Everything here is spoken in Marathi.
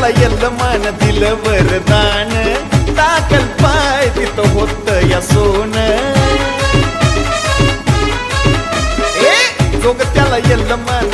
त्याला येल्ल मन दिलं वरदान टाकल पाय तिथं होत या सोन जोग त्याला येल्ल मन